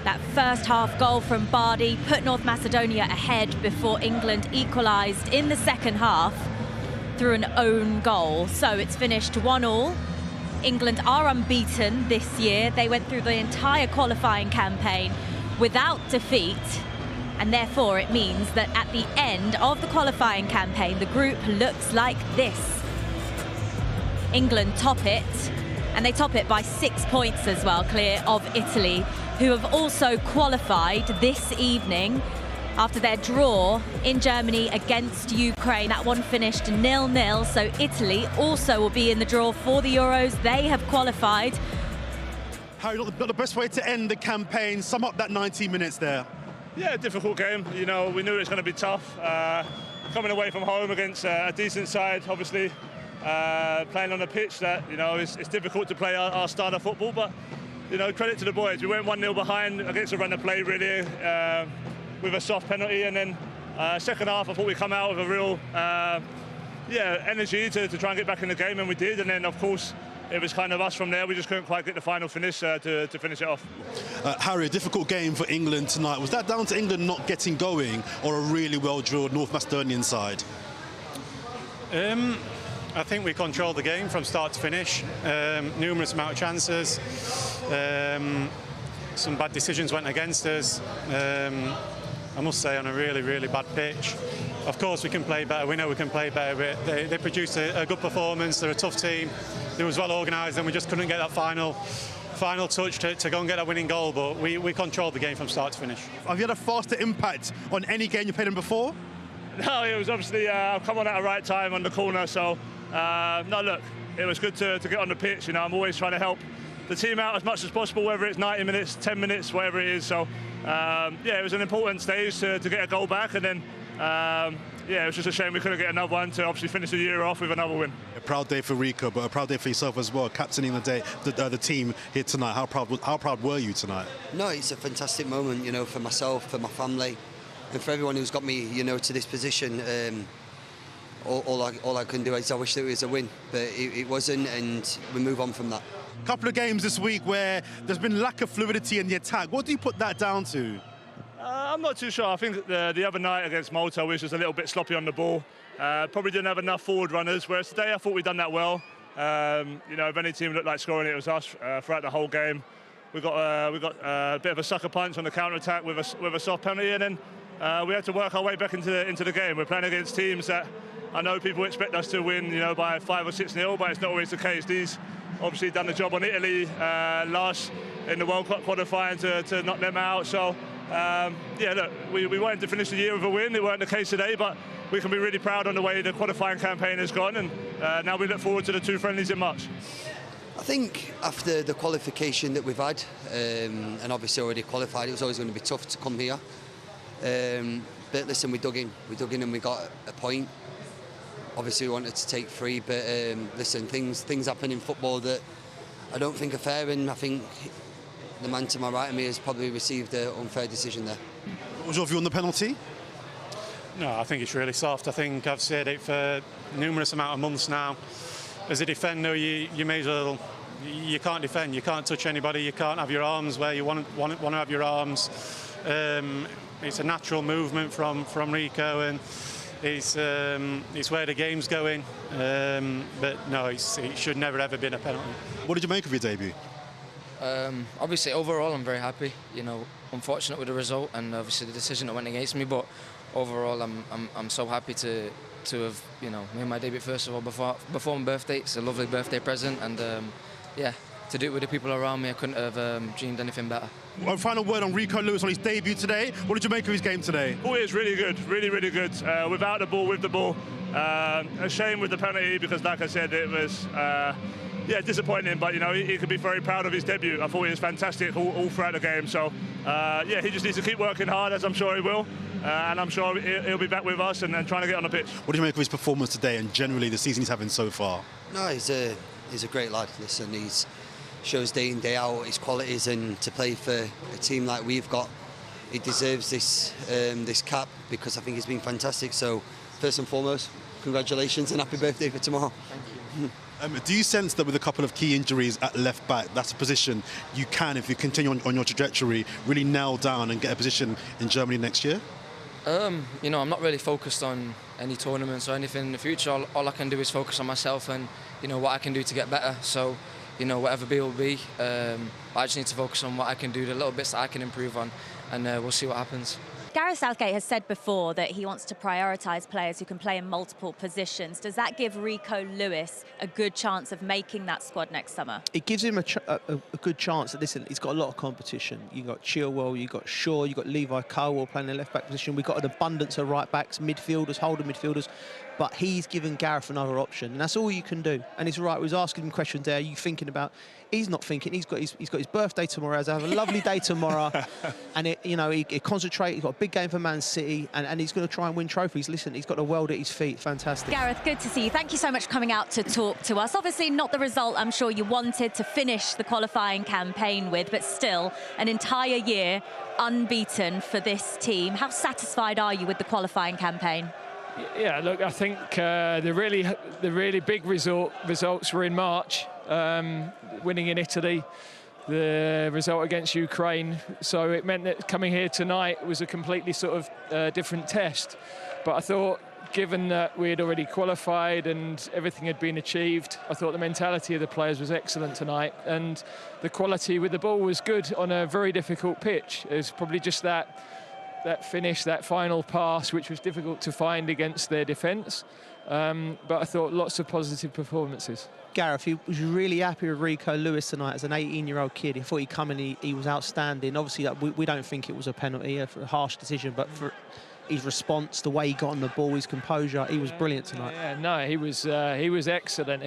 That first half goal from Bardi put North Macedonia ahead before England equalised in the second half through an own goal. So it's finished 1-1. England are unbeaten this year. They went through the entire qualifying campaign without defeat, and therefore it means that at the end of the qualifying campaign, the group looks like this. England top it, and they top it by 6 points as well, clear of Italy, who have also qualified this evening after their draw in Germany against Ukraine. That one finished 0-0, so Italy also will be in the draw for the Euros. They have qualified. Harry, not the best way to end the campaign. Sum up that 90 minutes there. Yeah, difficult game. You know, we knew it was going to be tough. Coming away from home against a decent side, obviously. Playing on a pitch that, you know, it's difficult to play our style of football, but, you know, credit to the boys. We went 1-0 behind against a run of play, really, with a soft penalty, and then second half, I thought we'd come out with a real, energy to try and get back in the game, and we did. And then, of course, it was kind of us from there. We just couldn't quite get the final finish to finish it off. Harry, a difficult game for England tonight. Was that down to England not getting going, or a really well-drilled North Macedonian side? I think we controlled the game from start to finish. Numerous amount of chances. Some bad decisions went against us. I must say, on a really, really bad pitch. Of course, we can play better. We know we can play better, but they produced a good performance. They're a tough team. They was well organised, and we just couldn't get that final touch to go and get that winning goal. But we controlled the game from start to finish. Have you had a faster impact on any game you played in before? No, it was obviously come on at the right time on the corner. So no, look, it was good to get on the pitch. You know, I'm always trying to help the team out as much as possible, whether it's 90 minutes, 10 minutes, whatever it is. So it was an important stage to get a goal back, and then it was just a shame we couldn't get another one to obviously finish the year off with another win. A proud day for Rico, but a proud day for yourself as well, captaining the team here tonight. How proud were you tonight? No, it's a fantastic moment, you know, for myself, for my family, and for everyone who's got me, you know, to this position. All I can do is I wish that it was a win, but it wasn't, and we move on from that. Couple of games this week where there's been lack of fluidity in the attack. What do you put that down to? I'm not too sure. I think the other night against Malta we was just a little bit sloppy on the ball. Probably didn't have enough forward runners, whereas today I thought we'd done that well. You know, if any team looked like scoring, it was us throughout the whole game. We got a bit of a sucker punch on the counter-attack with a soft penalty, and then we had to work our way back into the game. We're playing against teams that I know people expect us to win, you know, by 5 or 6-0, but it's not always the case. These obviously done the job on Italy last in the World Cup qualifying to knock them out. So look, we wanted to finish the year with a win. It weren't the case today, but we can be really proud on the way the qualifying campaign has gone, and now we look forward to the 2 friendlies in March. I think after the qualification that we've had, and obviously already qualified, it was always going to be tough to come here. But listen, we dug in and we got a point. Obviously we wanted to take 3, but listen, things happen in football that I don't think are fair, and I think the man to my right of me has probably received an unfair decision there. What was your view on the penalty? No, I think it's really soft. I think I've said it for numerous amount of months now. As a defender, you may as well, you can't defend, you can't touch anybody, you can't have your arms where you want to have your arms. It's a natural movement from Rico, and it's where the game's going. But no, it should never ever been a penalty. What did you make of your debut? Obviously, overall, I'm very happy. You know, unfortunate with the result and obviously the decision that went against me. But overall, I'm so happy to have, you know, made my debut first of all before my birthday. It's a lovely birthday present, and to do it with the people around me, I couldn't have dreamed anything better. One final word on Rico Lewis on his debut today. What did you make of his game today? Oh, it's really good, really good. Without the ball, with the ball. A shame with the penalty because, like I said, it was disappointing. But you know, he could be very proud of his debut. I thought he was fantastic all throughout the game. So he just needs to keep working hard, as I'm sure he will. And I'm sure he'll be back with us and trying to get on the pitch. What do you make of his performance today and generally the season he's having so far? No, he's a great lad. Listen, he's shows day in, day out his qualities, and to play for a team like we've got, he deserves this cap, because I think he's been fantastic. So first and foremost, congratulations and happy birthday for tomorrow. Thank you. Do you sense that with a couple of key injuries at left back, that's a position you can, if you continue on your trajectory, really nail down and get a position in Germany next year? You know, I'm not really focused on any tournaments or anything in the future. All I can do is focus on myself and, you know, what I can do to get better. So, you know, whatever be will be. I just need to focus on what I can do, the little bits that I can improve on, and we'll see what happens. Gareth Southgate has said before that he wants to prioritise players who can play in multiple positions. Does that give Rico Lewis a good chance of making that squad next summer? It gives him a good chance. Listen, he's got a lot of competition. You've got Chilwell, you've got Shaw, you've got Levi Colwill playing the left-back position. We've got an abundance of right-backs, midfielders, holding midfielders. But he's given Gareth another option, and that's all you can do. And he's right. We was asking him questions there. Are you thinking about? He's not thinking. He's got his birthday tomorrow. He's have a lovely day tomorrow, and he concentrate. He's got a big game for Man City, and he's going to try and win trophies. Listen, he's got the world at his feet. Fantastic. Gareth, good to see you. Thank you so much for coming out to talk to us. Obviously, not the result I'm sure you wanted to finish the qualifying campaign with, but still an entire year unbeaten for this team. How satisfied are you with the qualifying campaign? Yeah, look, I think the really big results were in March, winning in Italy, the result against Ukraine. So it meant that coming here tonight was a completely sort of different test. But I thought, given that we had already qualified and everything had been achieved, I thought the mentality of the players was excellent tonight, and the quality with the ball was good on a very difficult pitch. It was probably just that finish, that final pass, which was difficult to find against their defence. But I thought lots of positive performances. Gareth, he was really happy with Rico Lewis tonight as an 18-year-old kid. He thought he'd come and he was outstanding. Obviously, we don't think it was a penalty, a harsh decision, but for his response, the way he got on the ball, his composure, he was brilliant tonight. Yeah, no, he was excellent.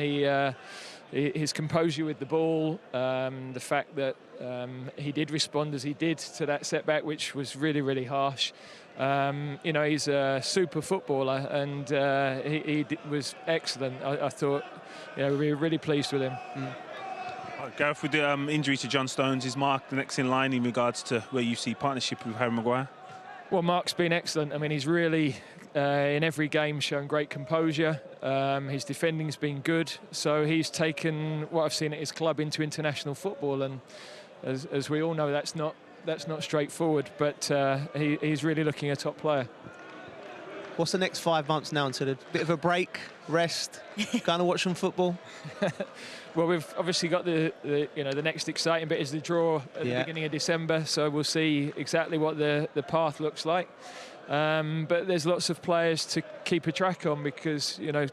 His composure with the ball, the fact that he did respond as he did to that setback, which was really, really harsh. You know, he's a super footballer, and he was excellent. I thought, you know, we were really pleased with him. Gareth, with the injury to John Stones, is Mark the next in line in regards to where you see partnership with Harry Maguire? Well, Mark's been excellent. I mean, he's really, in every game, shown great composure. His defending's been good. So he's taken what I've seen at his club into international football. And as we all know, that's not straightforward. But he's really looking a top player. What's the next 5 months now until a bit of a break, rest, going to watch some football? Well, we've obviously got the next exciting bit is the draw at the beginning of December, so we'll see exactly what the path looks like. But there's lots of players to keep a track on because, you know,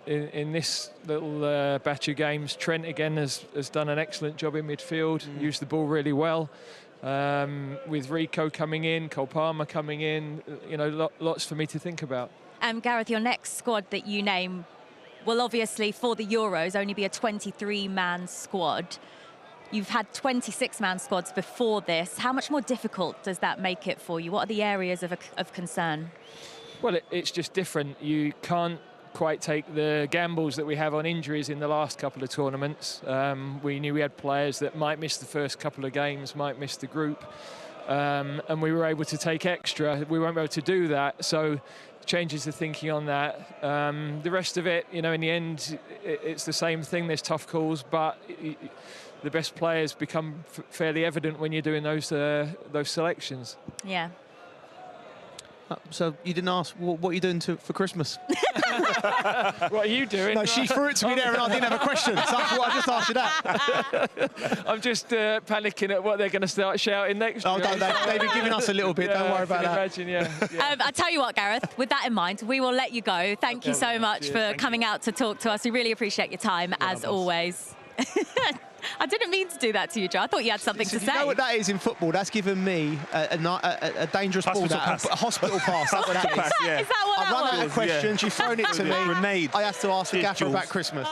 in this little batch of games, Trent again has done an excellent job in midfield, used the ball really well. With Rico coming in, Cole Palmer coming in, you know, lots for me to think about. Gareth, your next squad that you name will obviously, for the Euros, only be a 23-man squad. You've had 26-man squads before this. How much more difficult does that make it for you? What are the areas of concern? Well, it's just different. You can't quite take the gambles that we have on injuries in the last couple of tournaments. We knew we had players that might miss the first couple of games, might miss the group, and we were able to take extra. We won't be able to do that, so changes the thinking on that. The rest of it, you know, in the end, it's the same thing. There's tough calls, but the best players become fairly evident when you're doing those selections. Yeah. So you didn't ask what are you doing for Christmas? What are you doing? No, she threw it to me there and I didn't have a question, so I thought I'd just ask you that. I'm just panicking at what they're going to start shouting next. Oh, they've been giving us a little bit, don't worry about that. Imagine, yeah. I tell you what, Gareth, with that in mind, we will let you go. Thank you so much for coming out to talk to us. We really appreciate your time, as always. I didn't mean to do that to you, Joe. I thought you had something to say. You know what that is in football? That's given me a dangerous ball, a hospital pass. That's what that is. Is that what I've run out of questions. You've thrown it to me. Grenade. I have to ask the gaffer about Christmas.